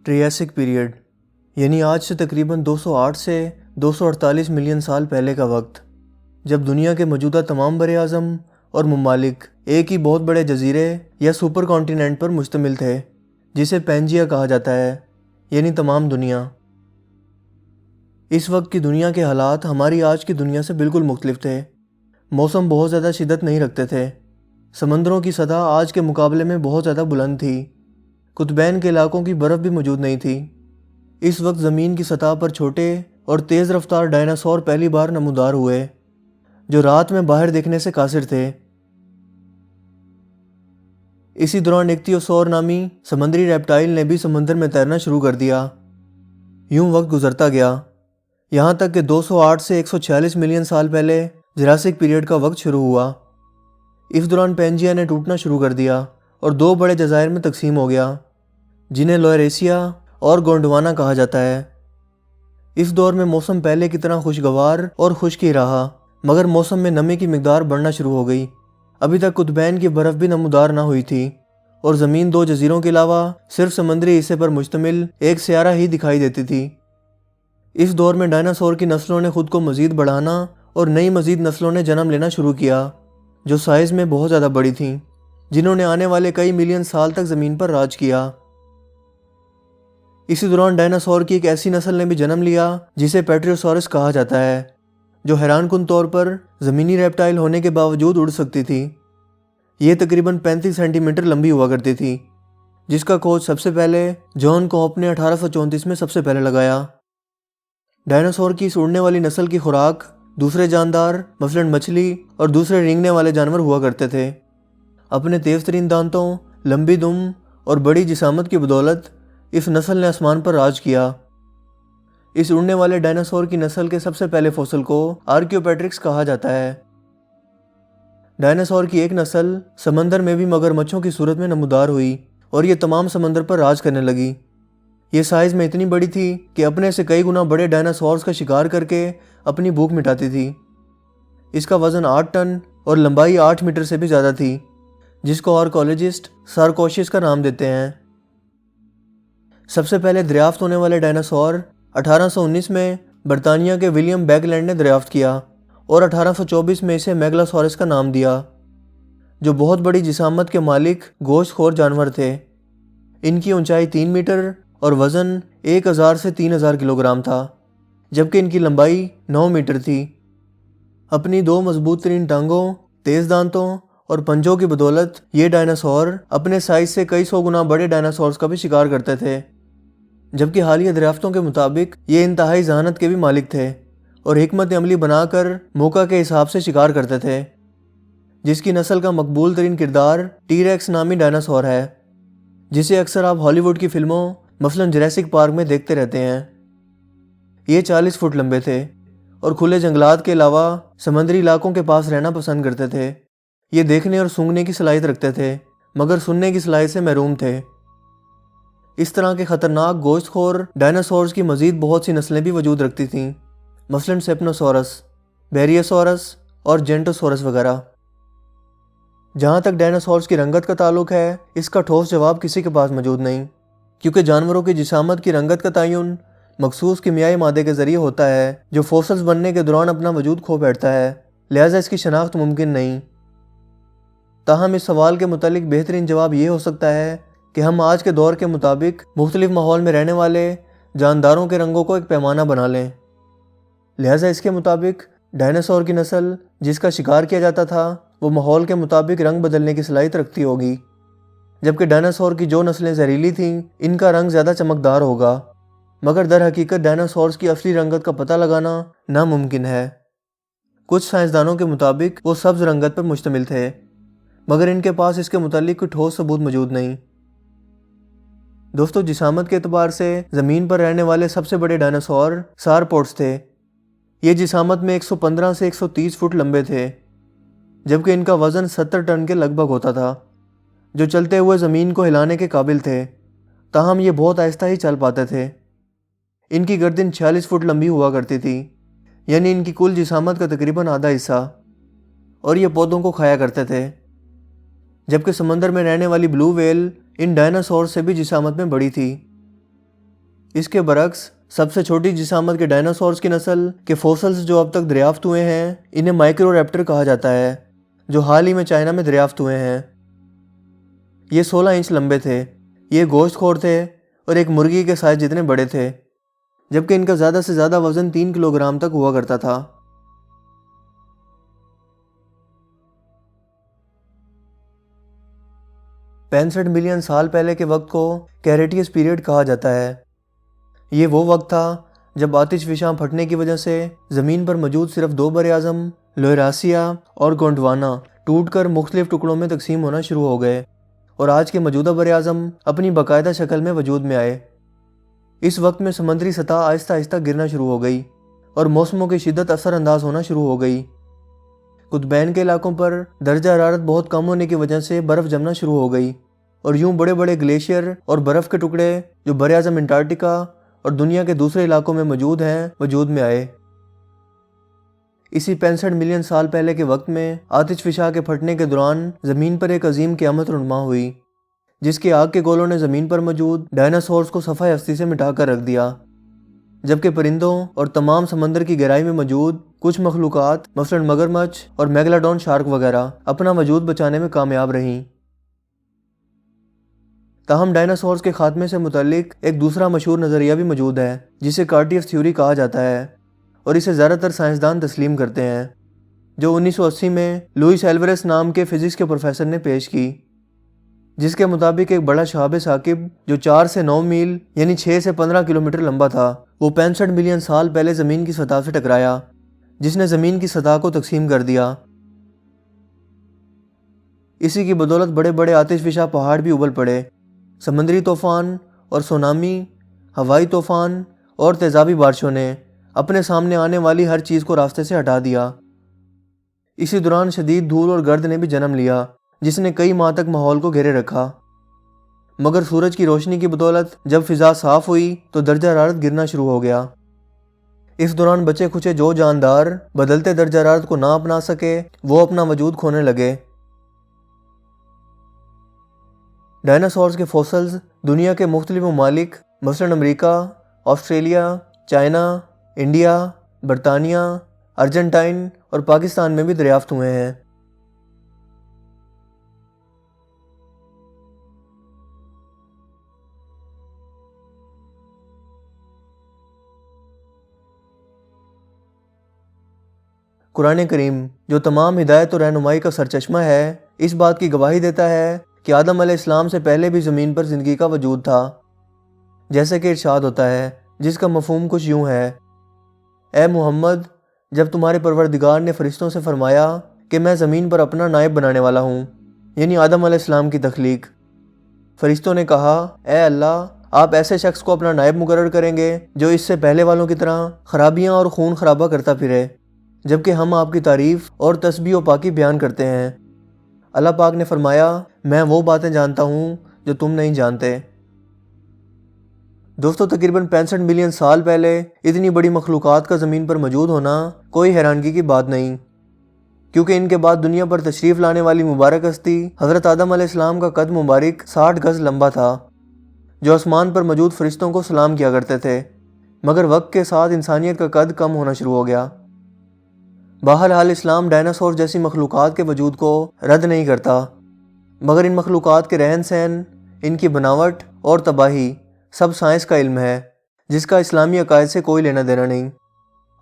Triassic period یعنی آج سے تقریباً 208 سے 248 ملین سال پہلے کا وقت، جب دنیا کے موجودہ تمام براعظم اور ممالک ایک ہی بہت بڑے جزیرے یا سپر کانٹیننٹ پر مشتمل تھے، جسے پینجیا کہا جاتا ہے، یعنی تمام دنیا۔ اس وقت کی دنیا کے حالات ہماری آج کی دنیا سے بالکل مختلف تھے۔ موسم بہت زیادہ شدت نہیں رکھتے تھے، سمندروں کی سطح آج کے مقابلے میں بہت زیادہ بلند تھی، قطبین کے علاقوں کی برف بھی موجود نہیں تھی۔ اس وقت زمین کی سطح پر چھوٹے اور تیز رفتار ڈائناسور پہلی بار نمودار ہوئے، جو رات میں باہر دیکھنے سے قاصر تھے۔ اسی دوران ایکٹیوسور نامی سمندری ریپٹائل نے بھی سمندر میں تیرنا شروع کر دیا۔ یوں وقت گزرتا گیا، یہاں تک کہ 208 سے 146 ملین سال پہلے جراسک پیریڈ کا وقت شروع ہوا۔ اس دوران پینجیا نے ٹوٹنا شروع کر دیا اور دو بڑے جزائر میں تقسیم ہو گیا، جنہیں لوئریسیا اور گونڈوانا کہا جاتا ہے۔ اس دور میں موسم پہلے کی طرح خوشگوار اور خشک ہی رہا، مگر موسم میں نمی کی مقدار بڑھنا شروع ہو گئی۔ ابھی تک قطبین کی برف بھی نمودار نہ ہوئی تھی، اور زمین دو جزیروں کے علاوہ صرف سمندری حصے پر مشتمل ایک سیارہ ہی دکھائی دیتی تھی۔ اس دور میں ڈائناسور کی نسلوں نے خود کو مزید بڑھانا اور نئی مزید نسلوں نے جنم لینا شروع کیا، جو سائز میں بہت زیادہ بڑی تھیں، جنہوں نے آنے والے کئی ملین سال تک زمین پر راج کیا۔ اسی دوران ڈائناسور کی ایک ایسی نسل نے بھی جنم لیا جسے پیٹریوسورس کہا جاتا ہے، جو حیران کن طور پر زمینی ریپٹائل ہونے کے باوجود اڑ سکتی تھی۔ یہ تقریباً 35 سینٹی میٹر لمبی ہوا کرتی تھی، جس کا کھوج سب سے پہلے جان کوپ نے 1834 میں سب سے پہلے لگایا۔ ڈائناسور کی اس اڑنے والی نسل کی خوراک دوسرے جاندار مثلاً مچھلی اور دوسرے رینگنے والے جانور ہوا کرتے تھے۔ اپنے تیز ترین دانتوں، لمبی دم اور بڑی جسامت کی بدولت اس نسل نے آسمان پر راج کیا۔ اس اڑنے والے ڈائناسور کی نسل کے سب سے پہلے فوسل کو آرکیوپیٹرکس کہا جاتا ہے۔ ڈائناسور کی ایک نسل سمندر میں بھی مگرمچھوں کی صورت میں نمودار ہوئی، اور یہ تمام سمندر پر راج کرنے لگی۔ یہ سائز میں اتنی بڑی تھی کہ اپنے سے کئی گنا بڑے ڈائناسورز کا شکار کر کے اپنی بھوک مٹاتی تھی۔ اس کا وزن 8 ٹن اور لمبائی 8 میٹر سے بھی زیادہ تھی، جس کو آرکولوجسٹ سارکوشس کا نام دیتے ہیں۔ سب سے پہلے دریافت ہونے والے ڈائناسور 1819 میں برطانیہ کے ولیم بیگ لینڈ نے دریافت کیا، اور 1824 میں اسے میگلاسورس کا نام دیا، جو بہت بڑی جسامت کے مالک گوشت خور جانور تھے۔ ان کی اونچائی 3 میٹر اور وزن 1000 سے 3000 کلو گرام تھا، جبکہ ان کی لمبائی 9 میٹر تھی۔ اپنی دو مضبوط ترین ٹانگوں، تیز دانتوں اور پنجوں کی بدولت یہ ڈائناسور اپنے سائز سے کئی سو گنا بڑے ڈائناسورز کا بھی شکار کرتے تھے، جبکہ حالیہ دریافتوں کے مطابق یہ انتہائی ذہانت کے بھی مالک تھے اور حکمت عملی بنا کر موقع کے حساب سے شکار کرتے تھے، جس کی نسل کا مقبول ترین کردار ٹی ریکس نامی ڈائناسور ہے، جسے اکثر آپ ہالی ووڈ کی فلموں مثلاً جراسک پارک میں دیکھتے رہتے ہیں۔ یہ 40 فٹ لمبے تھے اور کھلے جنگلات کے علاوہ سمندری علاقوں کے پاس رہنا پسند کرتے تھے۔ یہ دیکھنے اور سونگھنے کی صلاحیت رکھتے تھے، مگر سننے کی صلاحیت سے محروم تھے۔ اس طرح کے خطرناک گوشت خور ڈائناسورز کی مزید بہت سی نسلیں بھی وجود رکھتی تھیں، مثلاً سیپنوسورس، بیریوسورس اور جینٹوسورس وغیرہ۔ جہاں تک ڈائناسورز کی رنگت کا تعلق ہے، اس کا ٹھوس جواب کسی کے پاس موجود نہیں، کیونکہ جانوروں کی جسامت کی رنگت کا تعین مخصوص کیمیائی مادے کے ذریعے ہوتا ہے جو فوسلز بننے کے دوران اپنا وجود کھو بیٹھتا ہے، لہٰذا اس کی شناخت ممکن نہیں۔ تاہم اس سوال کے متعلق بہترین جواب یہ ہو سکتا ہے کہ ہم آج کے دور کے مطابق مختلف ماحول میں رہنے والے جانداروں کے رنگوں کو ایک پیمانہ بنا لیں۔ لہٰذا اس کے مطابق ڈائناسور کی نسل جس کا شکار کیا جاتا تھا وہ ماحول کے مطابق رنگ بدلنے کی صلاحیت رکھتی ہوگی، جبکہ ڈائناسور کی جو نسلیں زہریلی تھیں ان کا رنگ زیادہ چمکدار ہوگا، مگر در حقیقت ڈائناسورز کی اصلی رنگت کا پتہ لگانا ناممکن ہے۔ کچھ سائنسدانوں کے مطابق وہ سبز رنگت پر مشتمل تھے، مگر ان کے پاس اس کے متعلق کوئی ٹھوس ثبوت موجود نہیں۔ دوستو، جسامت کے اعتبار سے زمین پر رہنے والے سب سے بڑے ڈائناسور سارپوڈس تھے۔ یہ جسامت میں 115 سے 130 فٹ لمبے تھے، جبکہ ان کا وزن 70 ٹن کے لگ بھگ ہوتا تھا، جو چلتے ہوئے زمین کو ہلانے کے قابل تھے، تاہم یہ بہت آہستہ ہی چل پاتے تھے۔ ان کی گردن 46 فٹ لمبی ہوا کرتی تھی، یعنی ان کی کل جسامت کا تقریباً آدھا حصہ، اور یہ پودوں کو کھایا کرتے تھے۔ جبکہ سمندر میں رہنے والی بلو ویل ان ڈائناسور سے بھی جسامت میں بڑی تھی۔ اس کے برعکس سب سے چھوٹی جسامت کے ڈائناسورس کی نسل کے فوسلز جو اب تک دریافت ہوئے ہیں انہیں مائکرو ریپٹر کہا جاتا ہے، جو حال ہی میں چائنا میں دریافت ہوئے ہیں۔ یہ 16 انچ لمبے تھے، یہ گوشت خور تھے اور ایک مرغی کے سائز جتنے بڑے تھے، جبکہ ان کا زیادہ سے زیادہ وزن 3 کلو گرام تک ہوا کرتا تھا۔ 65 ملین سال پہلے کے وقت کو کیریٹیس پیریڈ کہا جاتا ہے۔ یہ وہ وقت تھا جب آتش فشاں پھٹنے کی وجہ سے زمین پر موجود صرف 2 براعظم لوئراسیا اور گونڈوانا ٹوٹ کر مختلف ٹکڑوں میں تقسیم ہونا شروع ہو گئے اور آج کے موجودہ براعظم اپنی باقاعدہ شکل میں وجود میں آئے۔ اس وقت میں سمندری سطح آہستہ آہستہ گرنا شروع ہو گئی اور موسموں کی شدت اثر انداز ہونا شروع ہو گئی۔ قطبین کے علاقوں پر درجہ حرارت بہت کم ہونے کی وجہ سے برف جمنا شروع ہو گئی اور یوں بڑے بڑے گلیشیئر اور برف کے ٹکڑے جو براعظم انٹارکٹیکا اور دنیا کے دوسرے علاقوں میں موجود ہیں وجود میں آئے۔ اسی 65 ملین سال پہلے کے وقت میں آتش فشاں کے پھٹنے کے دوران زمین پر ایک عظیم قیامت رونما ہوئی، جس کے آگ کے گولوں نے زمین پر موجود ڈائناسورز کو صفحہ ہستی سے مٹا کر رکھ دیا، جبکہ پرندوں اور تمام سمندر کی گہرائی میں موجود کچھ مخلوقات مثلاً مگرمچھ اور میگلاڈون شارک وغیرہ اپنا وجود بچانے میں کامیاب رہیں۔ تاہم ڈائناسورز کے خاتمے سے متعلق ایک دوسرا مشہور نظریہ بھی موجود ہے جسے کارٹیئس تھیوری کہا جاتا ہے، اور اسے زیادہ تر سائنسدان تسلیم کرتے ہیں، جو 1980 میں لوئس ایلوریس نام کے فزکس کے پروفیسر نے پیش کی، جس کے مطابق ایک بڑا شہاب ثاقب جو 4 سے 9 میل یعنی 6 سے 15 کلومیٹر لمبا تھا، وہ 65 ملین سال پہلے زمین کی سطح سے ٹکرایا، جس نے زمین کی سطح کو تقسیم کر دیا۔ اسی کی بدولت بڑے بڑے آتش فشاں پہاڑ بھی ابل پڑے، سمندری طوفان اور سونامی، ہوائی طوفان اور تیزابی بارشوں نے اپنے سامنے آنے والی ہر چیز کو راستے سے ہٹا دیا۔ اسی دوران شدید دھول اور گرد نے بھی جنم لیا، جس نے کئی ماہ تک ماحول کو گھیرے رکھا، مگر سورج کی روشنی کی بدولت جب فضا صاف ہوئی تو درجہ حرارت گرنا شروع ہو گیا۔ اس دوران بچے کھچے جو جاندار بدلتے درجہ حرارت کو نہ اپنا سکے وہ اپنا وجود کھونے لگے۔ ڈائناسورز کے فوسلز دنیا کے مختلف ممالک مثلاً امریکہ، آسٹریلیا، چائنا، انڈیا، برطانیہ، ارجنٹائن اور پاکستان میں بھی دریافت ہوئے ہیں۔ قرآن کریم جو تمام ہدایت اور رہنمائی کا سرچشمہ ہے، اس بات کی گواہی دیتا ہے کہ آدم علیہ السلام سے پہلے بھی زمین پر زندگی کا وجود تھا، جیسے کہ ارشاد ہوتا ہے، جس کا مفہوم کچھ یوں ہے: اے محمد، جب تمہارے پروردگار نے فرشتوں سے فرمایا کہ میں زمین پر اپنا نائب بنانے والا ہوں، یعنی آدم علیہ السلام کی تخلیق، فرشتوں نے کہا، اے اللہ، آپ ایسے شخص کو اپنا نائب مقرر کریں گے جو اس سے پہلے والوں کی طرح خرابیاں اور خون خرابہ کرتا پھرے، جبکہ ہم آپ کی تعریف اور تسبیح و پاکی بیان کرتے ہیں۔ اللہ پاک نے فرمایا، میں وہ باتیں جانتا ہوں جو تم نہیں جانتے۔ دوستو، تقریباً 65 ملین سال پہلے اتنی بڑی مخلوقات کا زمین پر موجود ہونا کوئی حیرانگی کی بات نہیں، کیونکہ ان کے بعد دنیا پر تشریف لانے والی مبارک ہستی حضرت آدم علیہ السلام کا قد مبارک 60 گز لمبا تھا، جو آسمان پر موجود فرشتوں کو سلام کیا کرتے تھے، مگر وقت کے ساتھ انسانیت کا قد کم ہونا شروع ہو گیا۔ بہرحال اسلام ڈائناسور جیسی مخلوقات کے وجود کو رد نہیں کرتا، مگر ان مخلوقات کے رہن سہن، ان کی بناوٹ اور تباہی سب سائنس کا علم ہے، جس کا اسلامی عقائد سے کوئی لینا دینا نہیں،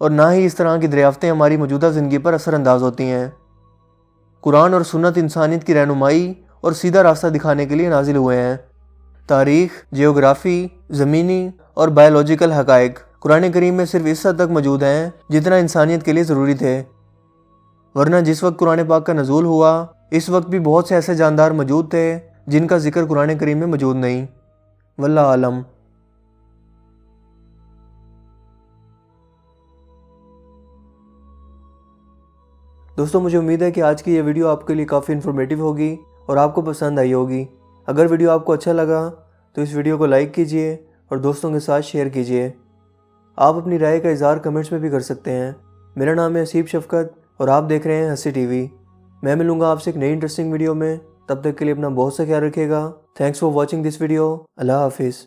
اور نہ ہی اس طرح کی دریافتیں ہماری موجودہ زندگی پر اثر انداز ہوتی ہیں۔ قرآن اور سنت انسانیت کی رہنمائی اور سیدھا راستہ دکھانے کے لیے نازل ہوئے ہیں۔ تاریخ، جیوگرافی، زمینی اور بایولوجیکل حقائق قرآن کریم میں صرف اس حد تک موجود ہیں جتنا انسانیت کے لیے ضروری تھے، ورنہ جس وقت قرآن پاک کا نزول ہوا اس وقت بھی بہت سے ایسے جاندار موجود تھے جن کا ذکر قرآن کریم میں موجود نہیں۔ واللہ عالم۔ دوستوں، مجھے امید ہے کہ آج کی یہ ویڈیو آپ کے لیے کافی انفارمیٹیو ہوگی اور آپ کو پسند آئی ہوگی۔ اگر ویڈیو آپ کو اچھا لگا تو اس ویڈیو کو لائک کیجئے اور دوستوں کے ساتھ شیئر کیجئے۔ آپ اپنی رائے کا اظہار کمنٹس میں بھی کر سکتے ہیں۔ میرا نام ہے حسیب شفقت اور آپ دیکھ رہے ہیں ہنسی ٹی وی۔ میں ملوں گا آپ سے ایک نئی انٹرسٹنگ ویڈیو میں، تب تک کے لیے اپنا بہت سا خیال رکھیے گا۔ Thanks for watching this video. اللہ حافظ۔